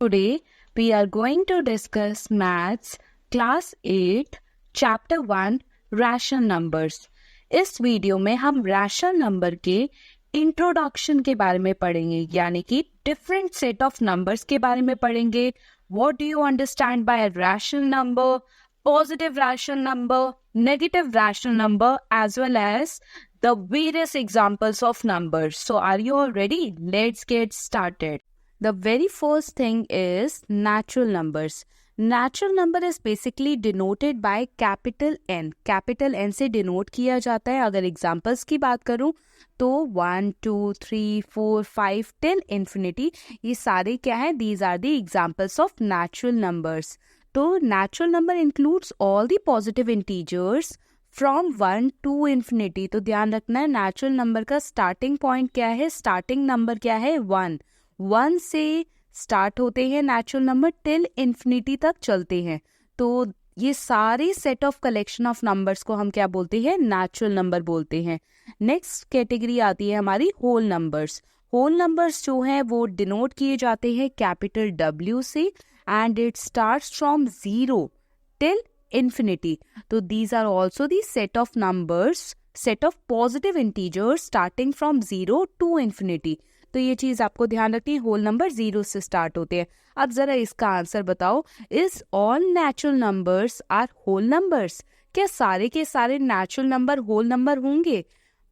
Today we are going to discuss Maths Class 8 Chapter 1 Rational Numbers. इस video में हम rational number के introduction के बारे में पढ़ेंगे, यानी कि डिफरेंट सेट ऑफ नंबर्स के बारे में पढ़ेंगे. What do you understand by rational number, positive rational number, negative rational number, as well as the various examples of numbers. So are you all ready? Let's get started. The very first thing is natural numbers. Natural number is basically denoted by capital N. Capital N से denote किया जाता है. अगर examples की बात करूँ तो 1, 2, 3, 4, 5 till infinity, ये सारे क्या है? These are the examples of natural numbers. तो natural number includes all the positive integers from 1 to infinity. तो ध्यान रखना है natural number का starting point क्या है? Starting number क्या है? 1. 1 से स्टार्ट होते हैं नेचुरल नंबर टिल इन्फिनिटी तक चलते हैं. तो ये सारे set of collection of numbers को हम क्या बोलते हैं? नेचुरल नंबर बोलते हैं. नेक्स्ट कैटेगरी आती है हमारी होल नंबर्स. होल नंबर्स जो हैं वो डिनोट किए जाते हैं कैपिटल W से and it starts from 0 till infinity. तो these are also the set of numbers, set of positive integers starting from 0 to infinity. तो ये चीज आपको ध्यान रखनी है, होल नंबर 0 से स्टार्ट होते हैं. अब जरा इसका आंसर बताओ, is all natural numbers are whole numbers? क्या सारे के सारे नेचुरल नंबर होल नंबर होंगे?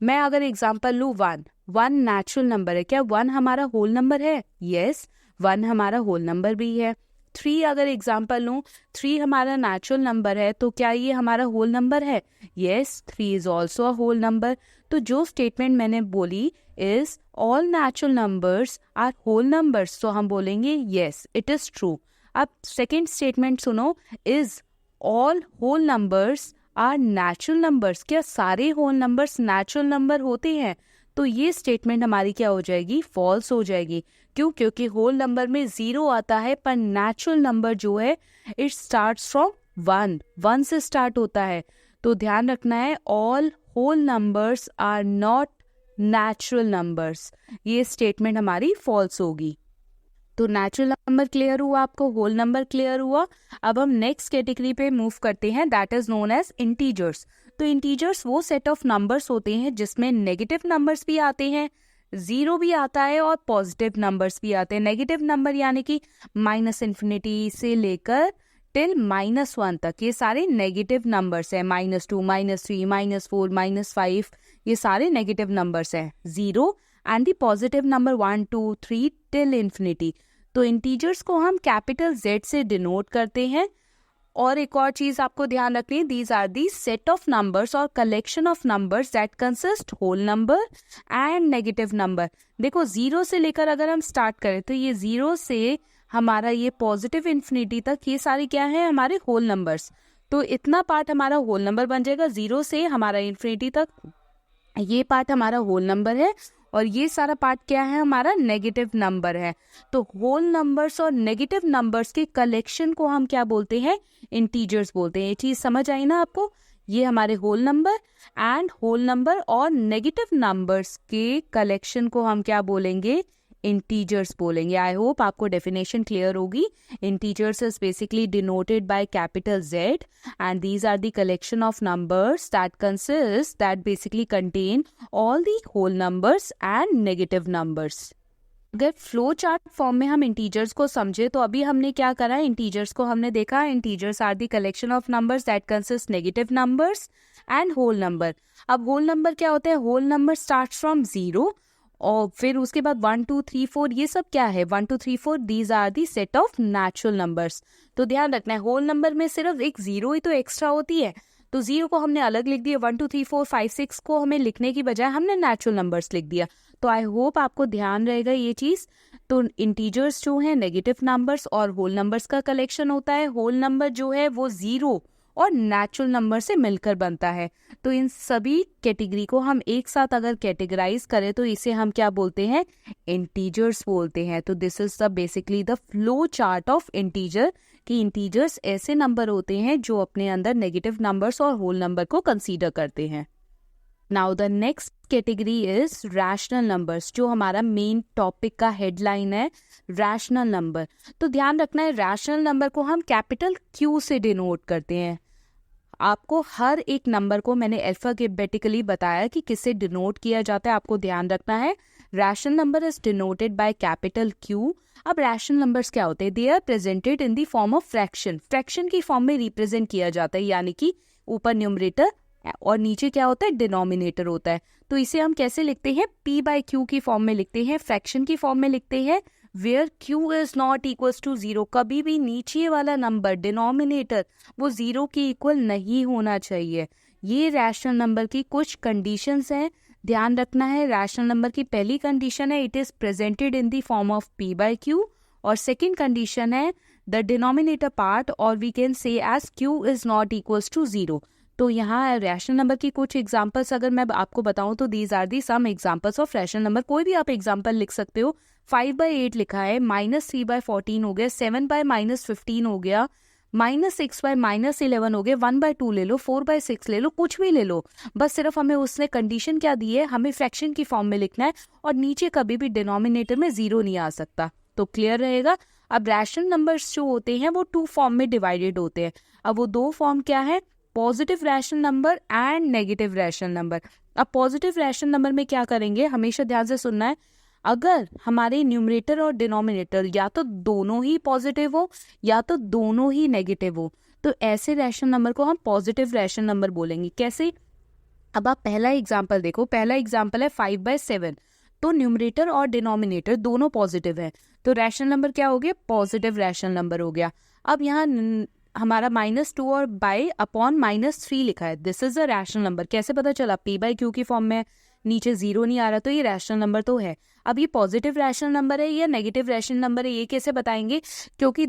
मैं अगर एग्जांपल लूँ 1 नेचुरल नंबर है, क्या 1 हमारा होल नंबर है? यस, 1 हमारा होल नंबर भी है. 3 अगर एग्जांपल लूँ, 3 हमारा नेचुरल नंबर है, तो क्या ये हमारा होल नंबर है? Yes, 3 is also a whole number. तो जो स्टेटमेंट मैंने बोली is all natural numbers are whole numbers, तो हम बोलेंगे यस इट इज ट्रू. अब सेकेंड स्टेटमेंट सुनो, is all whole numbers are natural numbers? क्या सारे होल नंबर्स नेचुरल नंबर होते हैं? तो ये स्टेटमेंट हमारी क्या हो जाएगी? फॉल्स हो जाएगी. क्यों? क्योंकि होल नंबर में 0 आता है, पर नेचुरल नंबर जो है इट स्टार्ट्स फ्रॉम 1 से स्टार्ट होता है. तो ध्यान रखना है, all whole numbers are not natural numbers. ये स्टेटमेंट हमारी फॉल्स होगी. तो नेचुरल नंबर क्लियर हुआ आपको, होल नंबर क्लियर हुआ. अब हम नेक्स्ट कैटेगरी पे मूव करते हैं, that is known as integers. तो इंटीजर्स वो सेट ऑफ नंबर्स होते हैं जिसमें नेगेटिव नंबर्स भी आते हैं, 0 भी आता है और पॉजिटिव नंबर्स भी आते हैं. नेगेटिव नंबर यानी कि -इन्फिनिटी से लेकर टिल -1 तक, ये सारे नेगेटिव नंबर्स हैं. -2, -3, -4, -5, ये सारे नेगेटिव नंबर्स हैं. 0 and the positive number 1, 2, 3 till infinity. तो इंटीजर्स को हम कैपिटल Z से डिनोट करते हैं. और एक और चीज आपको ध्यान रखनी है, these are the set of numbers और collection of numbers that consist whole number and negative number. देखो 0 से लेकर अगर हम स्टार्ट करें तो ये 0 से हमारा ये पॉजिटिव इन्फिनिटी तक, ये सारे क्या है? हमारे होल नंबर्स. तो इतना पार्ट हमारा होल नंबर बन जाएगा. 0 से हमारा इन्फिनिटी तक ये पार्ट हमारा होल नंबर है, और ये सारा पार्ट क्या है? हमारा नेगेटिव नंबर है. तो होल नंबर्स और नेगेटिव नंबर्स के कलेक्शन को हम क्या बोलते हैं? इंटीजर्स बोलते हैं. ये चीज समझ आई ना आपको? ये हमारे whole number and whole number और नेगेटिव नंबर्स के कलेक्शन को हम क्या बोलेंगे? इंटीजर्स बोलेंगे. आई होप आपको डेफिनेशन क्लियर होगी. Integers is basically denoted by capital Z and these are the collection of numbers that basically contain all the whole numbers and negative numbers. अगर flow chart form में हम integers को समझे तो अभी हमने क्या करा? इंटीजर्स को हमने देखा, integers are the collection of numbers that consist negative numbers and whole number. अब होल नंबर क्या होता है? होल नंबर स्टार्ट फ्रॉम 0 और फिर उसके बाद 1, 2, 3, 4, ये सब क्या है? 1, 2, 3, 4 these are the set of natural numbers. तो ध्यान रखना है, होल नंबर में सिर्फ एक 0 ही तो एक्स्ट्रा होती है. तो 0 को हमने अलग लिख दिया, 1, 2, 3, 4, 5, 6 को हमें लिखने की बजाय हमने नेचुरल नंबर्स लिख दिया. तो आई होप आपको ध्यान रहेगा ये चीज. तो इंटीजर्स जो है नेगेटिव नंबर्स और होल नंबर्स का कलेक्शन होता है. होल नंबर जो है वो 0 और नेचुरल नंबर से मिलकर बनता है. तो इन सभी कैटेगरी को हम एक साथ अगर कैटेगराइज करें तो इसे हम क्या बोलते हैं? इंटीजर्स बोलते हैं. तो this is the basically the flow chart of integer, कि इंटीजर्स ऐसे नंबर होते हैं जो अपने अंदर नेगेटिव नंबर्स और होल नंबर को कंसीडर करते हैं. Now the next category is rational numbers, जो हमारा मेन टॉपिक का हेडलाइन है, रैशनल नंबर। तो ध्यान रखना है, रैशनल नंबर को हम कैपिटल क्यू से डिनोट करते हैं। आपको हर एक नंबर को मैंने अल्फाबेटिकली बताया कि किससे डिनोट किया जाता है, आपको ध्यान रखना है। Rational number is denoted by capital Q. अब रैशनल नंबर्स क्या होते हैं? They are presented in the form of fraction, fraction की फॉर्म में रिप्रेजेंट किया जाता है, यानी कि ऊपर न्यूमरेटर और नीचे क्या होता है? डिनोमिनेटर होता है। तो इसे हम कैसे लिखते हैं? p बाय क्यू की फॉर्म में लिखते हैं, फ्रैक्शन की फॉर्म में लिखते हैं, where q is not equal to 0। कभी भी नीचे वाला नंबर डिनोमिनेटर वो 0 के इक्वल नहीं होना चाहिए। ये रैशनल नंबर की कुछ कंडीशंस हैं, ध्यान रखना है। रैशनल नंबर की पहली कंडीशन है it is presented in the form of p by q, और सेकेंड कंडीशन है द डिनोमिनेटर पार्ट और we can say as q is not equals to 0। तो यहाँ रैशनल नंबर की कुछ एग्जांपल्स अगर मैं आपको बताऊं तो these are the some examples of rational number. कोई भी आप एग्जांपल लिख सकते हो। 5/8 लिखा है, -3/14 हो गया, 7/-15 हो गया, -6/-11 हो गया, 1/2 ले लो, 4/6 ले लो, कुछ भी ले लो, बस सिर्फ हमें उसने कंडीशन क्या दी है, हमें फ्रैक्शन की फॉर्म में लिखना है और नीचे कभी भी डिनोमिनेटर में 0 नहीं आ सकता। तो क्लियर रहेगा। अब रैशनल नंबर्स जो होते हैं वो 2 फॉर्म में डिवाइडेड होते हैं। अब वो 2 फॉर्म क्या है? Positive rational number and negative rational number. अब पॉजिटिव रैशनल नंबर में क्या करेंगे, हमेशा ध्यान से सुनना है। अगर हमारे न्यूमरेटर और डिनोमिनेटर या तो दोनों ही पॉजिटिव हो या तो दोनों ही नेगेटिव हो, तो ऐसे रैशनल नंबर को हम पॉजिटिव रैशनल नंबर बोलेंगे। कैसे? अब आप पहला एग्जाम्पल देखो। पहला एग्जाम्पल है 5/7। तो न्यूमरेटर और डिनोमिनेटर दोनों पॉजिटिव है, तो रैशनल नंबर क्या हो गया? पॉजिटिव रैशनल नंबर हो गया। अब यहाँ हमारा -2 और बाय अपॉन -3 लिखा है, this is a rational number. कैसे पता चला? p बाय क्यू की फॉर्म में, नीचे 0 नहीं आ रहा, तो ये रैशनल नंबर तो है। अब ये पॉजिटिव रैशनल नंबर है या नेगेटिव रैशनल नंबर है, ये कैसे बताएंगे? क्योंकि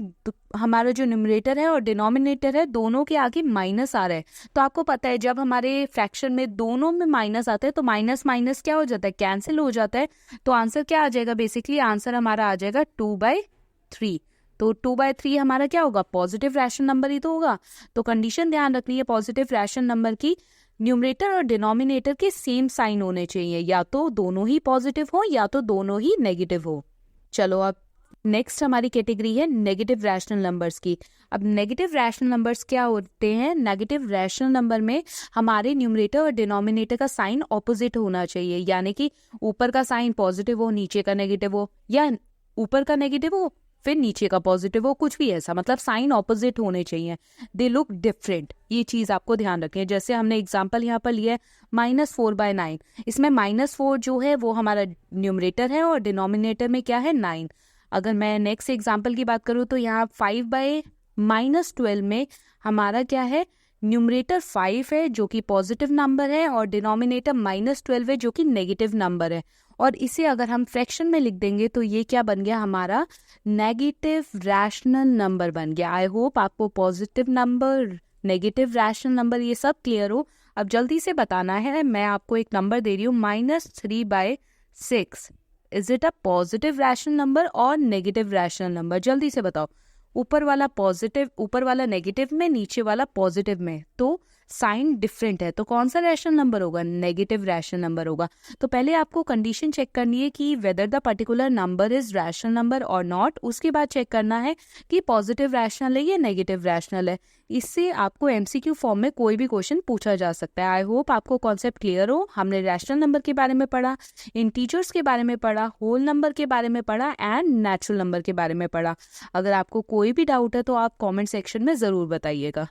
हमारा जो न्यूमरेटर है और डिनोमिनेटर है दोनों के आगे माइनस आ रहा है। तो आपको पता है जब हमारे फ्रैक्शन में दोनों में माइनस आता है तो माइनस माइनस क्या हो जाता है? कैंसिल हो जाता है। तो आंसर क्या आ जाएगा? बेसिकली आंसर हमारा आ जाएगा 2/3। तो 2/3 हमारा क्या होगा? पॉजिटिव रैशनल नंबर ही तो होगा। तो कंडीशन ध्यान रखनी है पॉजिटिव रैशनल नंबर की, न्यूमरेटर और डिनोमिनेटर के सेम साइन होने चाहिए, या तो दोनों ही पॉजिटिव हो या तो दोनों ही नेगेटिव हो। चलो अब नेक्स्ट हमारी कैटेगरी है नेगेटिव रैशनल नंबर्स की। अब नेगेटिव रैशनल नंबर्स क्या होते हैं? नेगेटिव रैशनल नंबर में हमारे न्यूमरेटर और डिनोमिनेटर का साइन ऑपोजिट होना चाहिए, यानी कि ऊपर का साइन पॉजिटिव हो नीचे का नेगेटिव हो, या ऊपर का नेगेटिव हो फिर नीचे का पॉजिटिव हो, कुछ भी ऐसा, मतलब साइन ऑपोजिट होने चाहिए। दे लुक डिफरेंट, ये चीज आपको ध्यान रखें। जैसे हमने एग्जांपल यहाँ पर लिया है -4/9, इसमें -4 जो है वो हमारा न्यूमरेटर है और डिनोमिनेटर में क्या है? 9। अगर मैं नेक्स्ट एग्जांपल की बात करूँ तो यहाँ 5/-12 में हमारा क्या है? न्यूमरेटर 5 है जो कि पॉजिटिव नंबर है और डिनोमिनेटर -12 है जो कि नेगेटिव नंबर है, और इसे अगर हम फ्रैक्शन में लिख देंगे तो ये क्या बन गया? हमारा नेगेटिव रैशनल नंबर बन गया। आई होप आपको positive number, negative rational number ये सब क्लियर हो। अब जल्दी से बताना है, मैं आपको एक नंबर दे रही हूँ -3/6। Is it a positive rational number और नेगेटिव रैशनल नंबर? जल्दी से बताओ। ऊपर वाला पॉजिटिव, ऊपर वाला नेगेटिव में, नीचे वाला पॉजिटिव में, तो साइन डिफरेंट है, तो कौन सा रैशनल नंबर होगा? नेगेटिव रैशनल नंबर होगा। तो पहले आपको कंडीशन चेक करनी है कि whether the particular number is rational number और नॉट। उसके बाद चेक करना है कि पॉजिटिव रैशनल है या नेगेटिव रैशनल है। इससे आपको एमसीक्यू फॉर्म में कोई भी क्वेश्चन पूछा जा सकता है। आई होप आपको कॉन्सेप्ट क्लियर हो। हमने रैशनल नंबर के बारे में पढ़ा, इंटीजर्स के बारे में पढ़ा, होल नंबर के बारे में पढ़ा एंड नेचुरल नंबर के बारे में पढ़ा। अगर आपको कोई भी डाउट है तो आप कॉमेंट सेक्शन में जरूर बताइएगा।